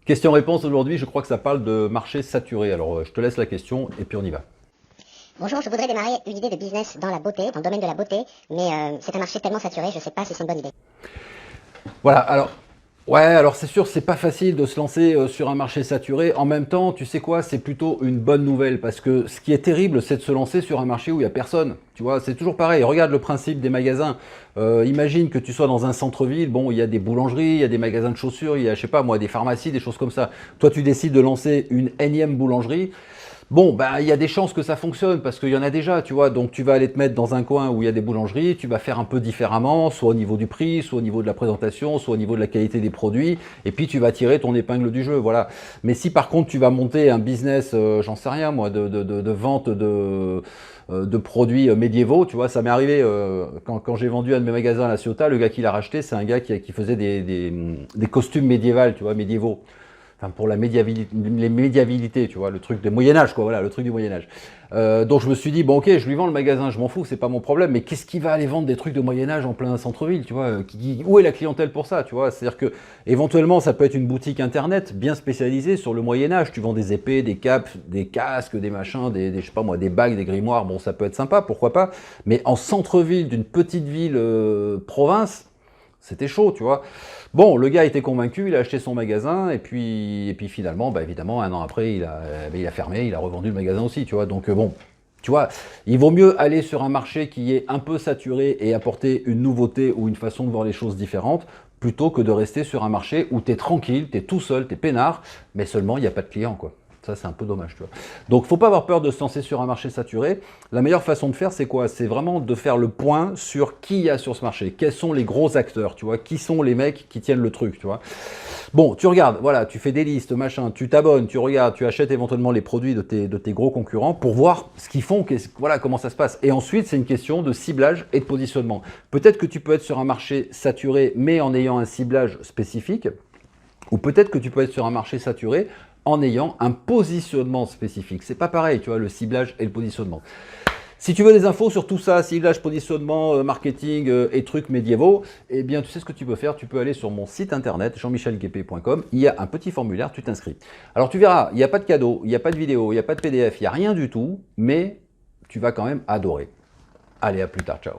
Question-réponse aujourd'hui, je crois que ça parle de marché saturé. Alors, je te laisse la question et puis on y va. Bonjour, je voudrais démarrer une idée de business dans la beauté, dans le domaine de la beauté, mais c'est un marché tellement saturé, je ne sais pas si c'est une bonne idée. Voilà, alors, ouais, alors c'est sûr, c'est pas facile de se lancer sur un marché saturé. En même temps, tu sais quoi, c'est plutôt une bonne nouvelle parce que ce qui est terrible, c'est de se lancer sur un marché où il n'y a personne. Tu vois, c'est toujours pareil. Regarde le principe des magasins. Imagine que tu sois dans un centre-ville, bon, il y a des boulangeries, il y a des magasins de chaussures, il y a, je sais pas moi, des pharmacies, des choses comme ça. Toi, tu décides de lancer une énième boulangerie. Bon, bah, il y a des chances que ça fonctionne parce qu'il y en a déjà, tu vois. Donc, tu vas aller te mettre dans un coin où il y a des boulangeries, tu vas faire un peu différemment, soit au niveau du prix, soit au niveau de la présentation, soit au niveau de la qualité des produits, et puis tu vas tirer ton épingle du jeu, voilà. Mais si par contre tu vas monter un business, j'en sais rien moi, de vente de produits médiévaux, tu vois, ça m'est arrivé quand j'ai vendu un de mes magasins à La Ciotat, le gars qui l'a racheté, c'est un gars qui faisait des costumes médiévaux, tu vois, médiévaux. Enfin, pour la les médiabilités, tu vois, le truc du Moyen-Âge, quoi, voilà, le truc du Moyen-Âge. Donc je me suis dit, bon, ok, je lui vends le magasin, je m'en fous, c'est pas mon problème, mais qu'est-ce qui va aller vendre des trucs de Moyen-Âge en plein centre-ville, tu vois, où est la clientèle pour ça, tu vois? C'est-à-dire que, éventuellement, ça peut être une boutique internet bien spécialisée sur le Moyen-Âge. Tu vends des épées, des capes, des casques, des machins, je sais pas moi, des bagues, des grimoires, bon, ça peut être sympa, pourquoi pas, mais en centre-ville d'une petite ville province, c'était chaud, tu vois. Bon, le gars était convaincu, il a acheté son magasin, et puis finalement, bah évidemment, un an après, il a fermé, il a revendu le magasin aussi, tu vois. Donc bon, tu vois, il vaut mieux aller sur un marché qui est un peu saturé et apporter une nouveauté ou une façon de voir les choses différentes, plutôt que de rester sur un marché où tu es tranquille, tu es tout seul, tu es peinard, mais seulement il n'y a pas de clients, quoi. Ça, c'est un peu dommage, tu vois. Donc, faut pas avoir peur de se lancer sur un marché saturé. La meilleure façon de faire, c'est quoi? C'est vraiment de faire le point sur qui il y a sur ce marché. Quels sont les gros acteurs, tu vois? Qui sont les mecs qui tiennent le truc, tu vois? Bon, tu regardes, voilà, tu fais des listes, machin, tu t'abonnes, tu regardes, tu achètes éventuellement les produits de tes gros concurrents pour voir ce qu'ils font, voilà, comment ça se passe. Et ensuite, c'est une question de ciblage et de positionnement. Peut-être que tu peux être sur un marché saturé, mais en ayant un ciblage spécifique. Ou peut-être que tu peux être sur un marché saturé en ayant un positionnement spécifique. C'est pas pareil, tu vois, le ciblage et le positionnement. Si tu veux des infos sur tout ça, ciblage, positionnement, marketing et trucs médiévaux, eh bien, tu sais ce que tu peux faire. Tu peux aller sur mon site internet, jeanmichelguépé.com. Il y a un petit formulaire, tu t'inscris. Alors, tu verras, il n'y a pas de cadeau, il n'y a pas de vidéo, il n'y a pas de PDF, il n'y a rien du tout, mais tu vas quand même adorer. Allez, à plus tard, ciao.